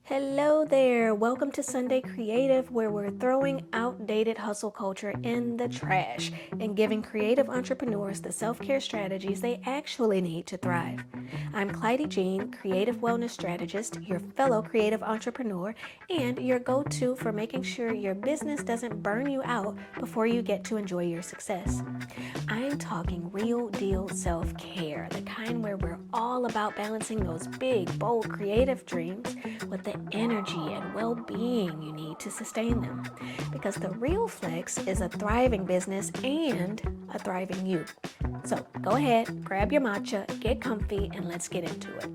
Hello there. Welcome to Sunday Creative, where we're throwing outdated hustle culture in the trash and giving creative entrepreneurs the self care strategies they actually need to thrive. I'm Clyde Jean, creative wellness strategist, your fellow creative entrepreneur, and your go to for making sure your business doesn't burn you out before you get to enjoy your success. I'm talking real deal self care, the kind where we're all about balancing those big, bold, creative dreams with the energy and well being you need to sustain them. Because the real flex is a thriving business and a thriving you. So go ahead, grab your matcha, get comfy, and let's get into it.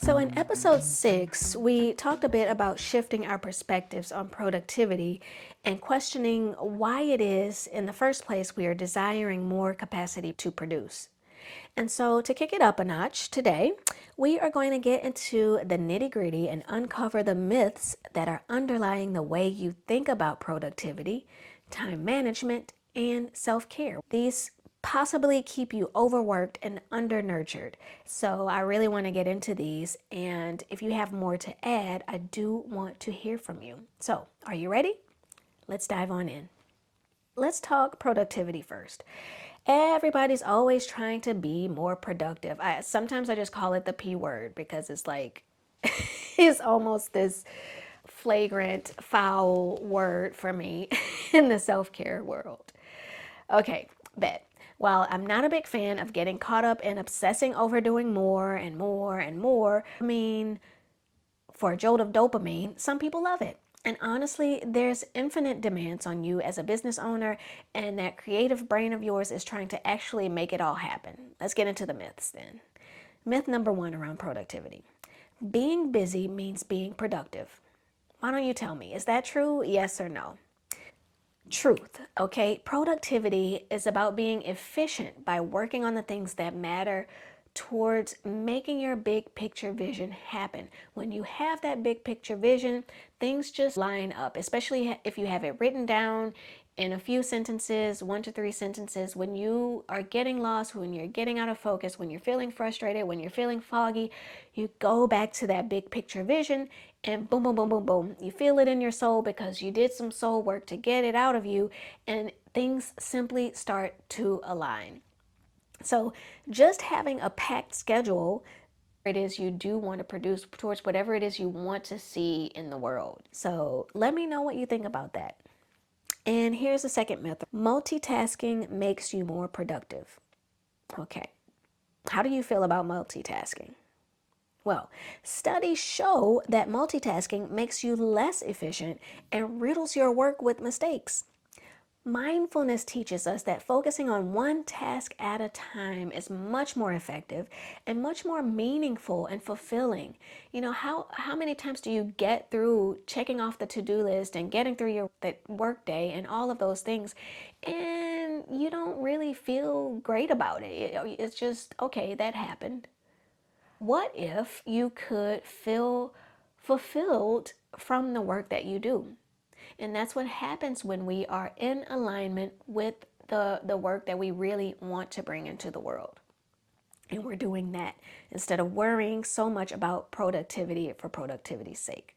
So, in episode 6, we talked a bit about shifting our perspectives on productivity and questioning why it is, in the first place, we are desiring more capacity to produce. And so, to kick it up a notch today, we are going to get into the nitty gritty and uncover the myths that are underlying the way you think about productivity, time management, and self care. These possibly keep you overworked and undernurtured. So I really want to get into these. And if you have more to add, I do want to hear from you. So are you ready? Let's dive on in. Let's talk productivity first. Everybody's always trying to be more productive. Sometimes I just call it the P word because it's like, it's almost this flagrant, foul word for me in the self-care world. Okay, bet. While I'm not a big fan of getting caught up in obsessing over doing more and more and more, for a jolt of dopamine, some people love it. And honestly, there's infinite demands on you as a business owner, and that creative brain of yours is trying to actually make it all happen. Let's get into the myths then. Myth number 1 around productivity. Being busy means being productive. Why don't you tell me, is that true? Yes or no? Truth, okay? Productivity is about being efficient by working on the things that matter towards making your big picture vision happen. When you have that big picture vision, things just line up, especially if you have it written down in a few sentences, 1 to 3 sentences. When you are getting lost, when you're getting out of focus, when you're feeling frustrated, when you're feeling foggy, you go back to that big picture vision and boom, boom, boom, boom, boom. You feel it in your soul because you did some soul work to get it out of you, and things simply start to align. So just having a packed schedule, it is you do want to produce towards whatever it is you want to see in the world. So let me know what you think about that. And here's the second myth. Multitasking makes you more productive. Okay. How do you feel about multitasking? Well, studies show that multitasking makes you less efficient and riddles your work with mistakes. Mindfulness teaches us that focusing on one task at a time is much more effective and much more meaningful and fulfilling. You know, how many times do you get through checking off the to-do list and getting through your work day and all of those things, and you don't really feel great about it? It's just, okay, that happened. What if you could feel fulfilled from the work that you do? And that's what happens when we are in alignment with the work that we really want to bring into the world. And we're doing that instead of worrying so much about productivity for productivity's sake.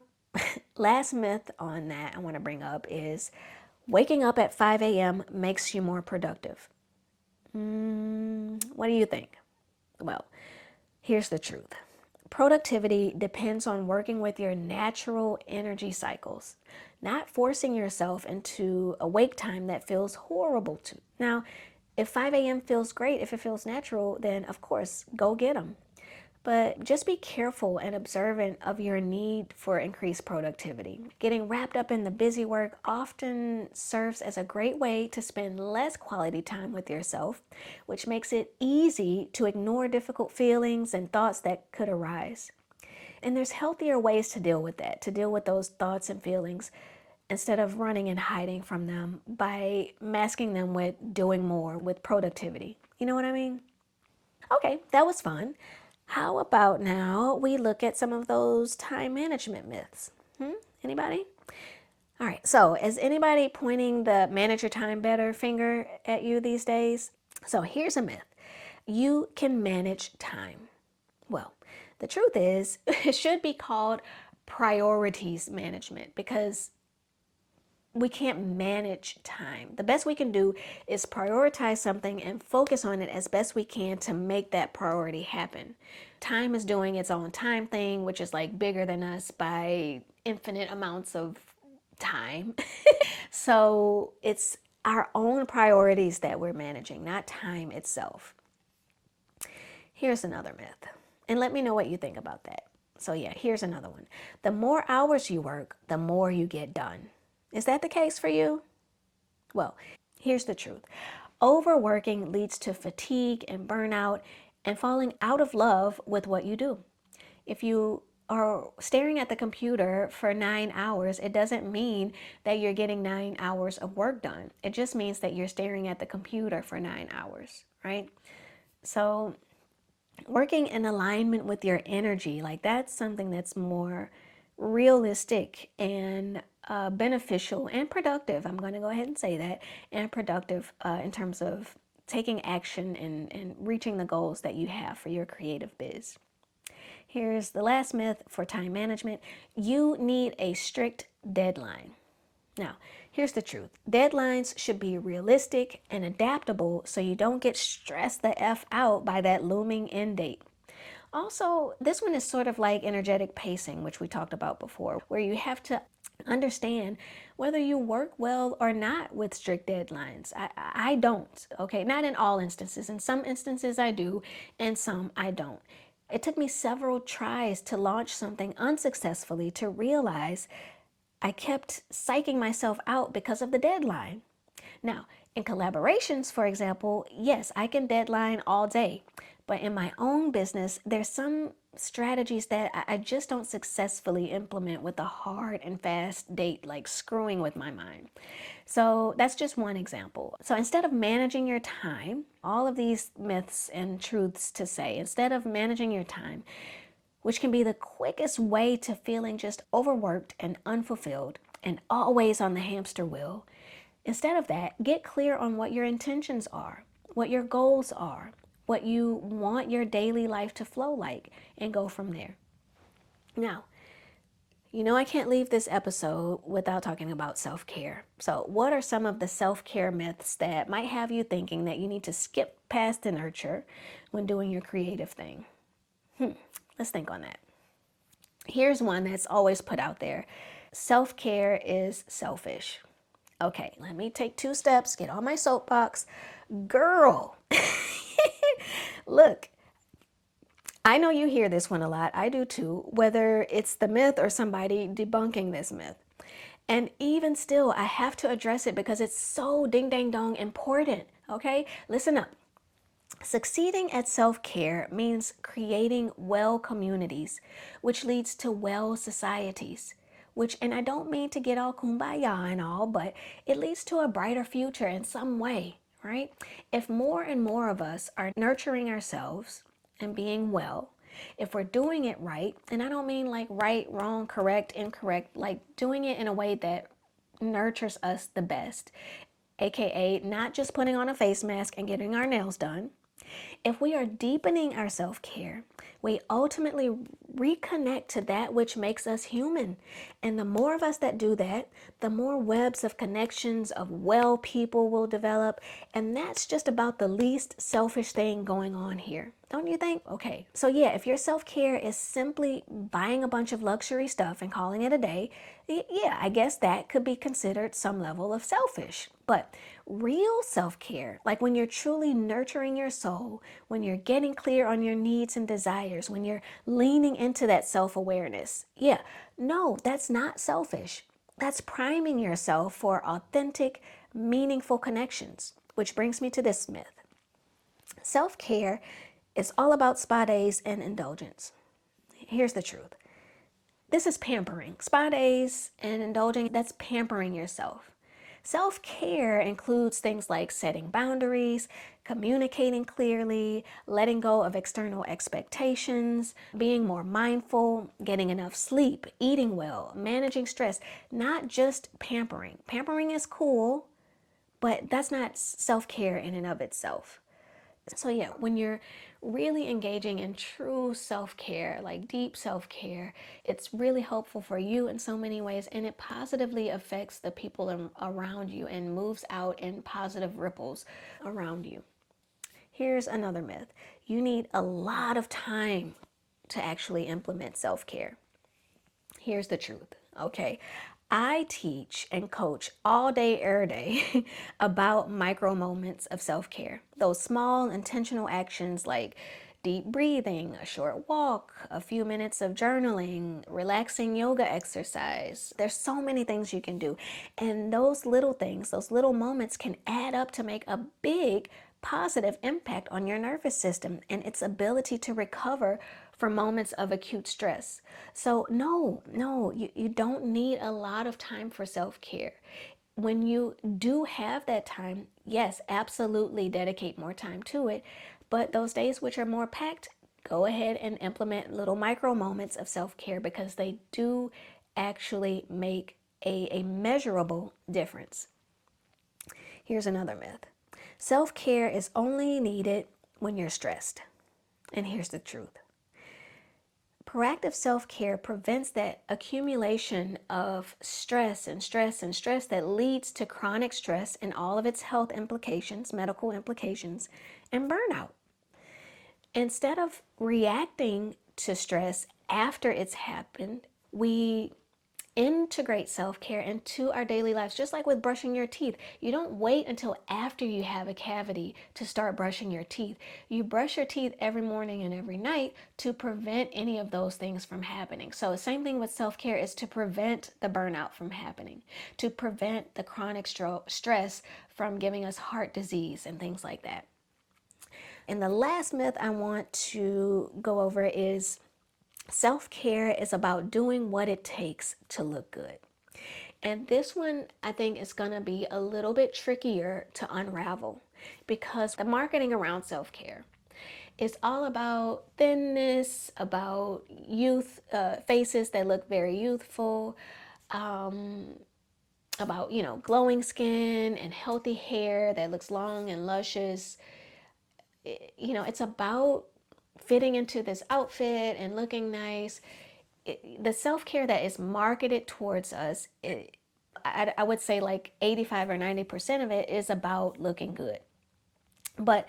Last myth on that I want to bring up is waking up at 5 a.m. makes you more productive. What do you think? Well, here's the truth. Productivity depends on working with your natural energy cycles, not forcing yourself into a wake time that feels horrible to. Now, if 5 a.m. feels great, if it feels natural, then of course, go get them. But just be careful and observant of your need for increased productivity. Getting wrapped up in the busy work often serves as a great way to spend less quality time with yourself, which makes it easy to ignore difficult feelings and thoughts that could arise. And there's healthier ways to deal with that, to deal with those thoughts and feelings instead of running and hiding from them by masking them with doing more, with productivity. You know what I mean? Okay, that was fun. How about now we look at some of those time management myths? Anybody? All right, so is anybody pointing the manage your time better finger at you these days? So here's a myth. You can manage time. Well, The truth is, it should be called priorities management because we can't manage time. The best we can do is prioritize something and focus on it as best we can to make that priority happen. Time is doing its own time thing, which is like bigger than us by infinite amounts of time. So it's our own priorities that we're managing, not time itself. Here's another myth, and let me know what you think about that. So yeah, here's another one. The more hours you work, the more you get done. Is that the case for you? Well, here's the truth. Overworking leads to fatigue and burnout and falling out of love with what you do. If you are staring at the computer for 9 hours, it doesn't mean that you're getting 9 hours of work done. It just means that you're staring at the computer for 9 hours, right? So working in alignment with your energy, like that's something that's more realistic and beneficial and productive. I'm going to go ahead and say that, and productive in terms of taking action and reaching the goals that you have for your creative biz. Here's the last myth for time management. You need a strict deadline. Now, here's the truth. Deadlines should be realistic and adaptable so you don't get stressed the F out by that looming end date. Also, this one is sort of like energetic pacing, which we talked about before, where you have to understand whether you work well or not with strict deadlines. I don't, okay? Not in all instances. In some instances I do, and some I don't. It took me several tries to launch something unsuccessfully to realize I kept psyching myself out because of the deadline. Now, in collaborations, for example, yes, I can deadline all day. But in my own business, there's some strategies that I just don't successfully implement with a hard and fast date, like screwing with my mind. So that's just one example. So instead of managing your time, all of these myths and truths to say, instead of managing your time, which can be the quickest way to feeling just overworked and unfulfilled and always on the hamster wheel, instead of that, get clear on what your intentions are, what your goals are, what you want your daily life to flow like, and go from there. Now, you know I can't leave this episode without talking about self-care. So what are some of the self-care myths that might have you thinking that you need to skip past the nurture when doing your creative thing? Let's think on that. Here's one that's always put out there. Self-care is selfish. Okay, let me take 2 steps, get on my soapbox. Girl, look, I know you hear this one a lot. I do too, whether it's the myth or somebody debunking this myth. And even still, I have to address it because it's so ding dang dong important. Okay, listen up. Succeeding at self-care means creating well communities, which leads to well societies. And I don't mean to get all kumbaya and all, but it leads to a brighter future in some way, right? If more and more of us are nurturing ourselves and being well, if we're doing it right, and I don't mean like right, wrong, correct, incorrect, like doing it in a way that nurtures us the best, aka not just putting on a face mask and getting our nails done. If we are deepening our self-care, we ultimately reconnect to that which makes us human. And the more of us that do that, the more webs of connections of well people will develop. And that's just about the least selfish thing going on here. Don't you think? Okay, so yeah, if your self-care is simply buying a bunch of luxury stuff and calling it a day, yeah, I guess that could be considered some level of selfish. But real self-care, like when you're truly nurturing your soul, when you're getting clear on your needs and desires, when you're leaning into that self-awareness, yeah, no, that's not selfish. That's priming yourself for authentic, meaningful connections, which brings me to this myth. Self-care is all about spa days and indulgence. Here's the truth. This is pampering. Spa days and indulging, that's pampering yourself. Self-care includes things like setting boundaries, communicating clearly, letting go of external expectations, being more mindful, getting enough sleep, eating well, managing stress, not just pampering. Pampering is cool, but that's not self-care in and of itself. So yeah, when you're really engaging in true self-care, like deep self-care, it's really helpful for you in so many ways, and it positively affects the people around you and moves out in positive ripples around you. Here's another myth. You need a lot of time to actually implement self-care. Here's the truth, okay? I teach and coach all day, every day about micro moments of self care. Those small intentional actions like deep breathing, a short walk, a few minutes of journaling, relaxing yoga exercise. There's so many things you can do. And those little things, those little moments can add up to make a big positive impact on your nervous system and its ability to recover from moments of acute stress. So you don't need a lot of time for self-care. When you do have that time, yes, absolutely dedicate more time to it. But those days which are more packed, go ahead and implement little micro moments of self-care because they do actually make a measurable difference. Here's another myth. Self-care is only needed when you're stressed. And here's the truth. Proactive self-care prevents that accumulation of stress and stress and stress that leads to chronic stress and all of its health implications, medical implications, and burnout. Instead of reacting to stress after it's happened, we integrate self-care into our daily lives, just like with brushing your teeth. You don't wait until after you have a cavity to start brushing your teeth. You brush your teeth every morning and every night to prevent any of those things from happening. So the same thing with self-care is to prevent the burnout from happening, to prevent the chronic stress from giving us heart disease and things like that. And the last myth I want to go over is self-care is about doing what it takes to look good. And this one, I think, is going to be a little bit trickier to unravel because the marketing around self-care is all about thinness, about youth, faces that look very youthful, about, glowing skin and healthy hair that looks long and luscious. It's about fitting into this outfit and looking nice. The self-care that is marketed towards us, I would say like 85 or 90% of it is about looking good. But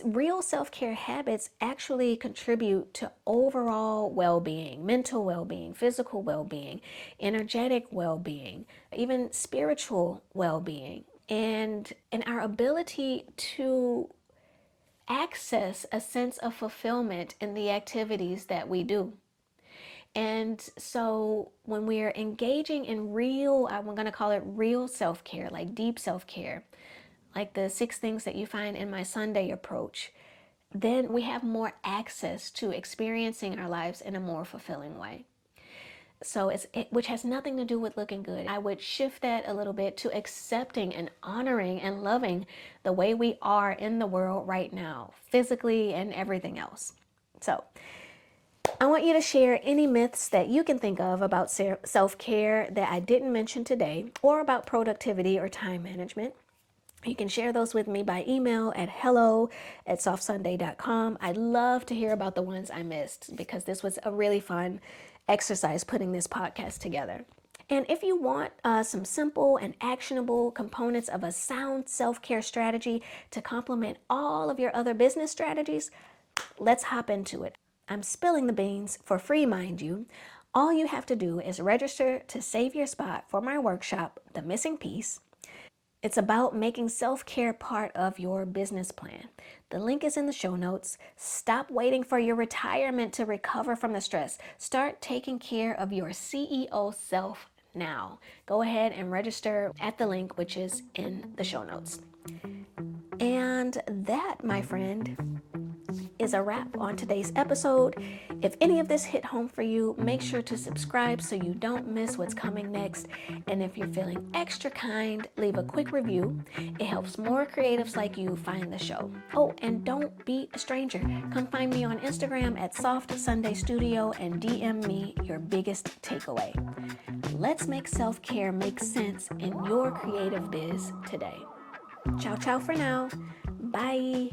real self-care habits actually contribute to overall well-being, mental well-being, physical well-being, energetic well-being, even spiritual well-being, and our ability to access a sense of fulfillment in the activities that we do. And so when we're engaging in real, I'm going to call it real self-care, like deep self-care, like the 6 things that you find in my Sundae approach, then we have more access to experiencing our lives in a more fulfilling way. So which has nothing to do with looking good. I would shift that a little bit to accepting and honoring and loving the way we are in the world right now, physically and everything else. So I want you to share any myths that you can think of about self-care that I didn't mention today, or about productivity or time management. You can share those with me by email at hello@softsunday.com. I'd love to hear about the ones I missed because this was a really fun exercise putting this podcast together. And if you want some simple and actionable components of a sound self-care strategy to complement all of your other business strategies, let's hop into it. I'm spilling the beans for free, mind you. All you have to do is register to save your spot for my workshop, The Missing Piece. It's about making self-care part of your business plan. The link is in the show notes. Stop waiting for your retirement to recover from the stress. Start taking care of your CEO self now. Go ahead and register at the link, which is in the show notes. And that, my friend, is a wrap on today's episode. If any of this hit home for you, make sure to subscribe so you don't miss what's coming next. And if you're feeling extra kind, leave a quick review. It helps more creatives like you find the show. Oh, and don't be a stranger. Come find me on Instagram at Soft Sunday Studio and DM me your biggest takeaway. Let's make self-care make sense in your creative biz today. Ciao, ciao for now. Bye.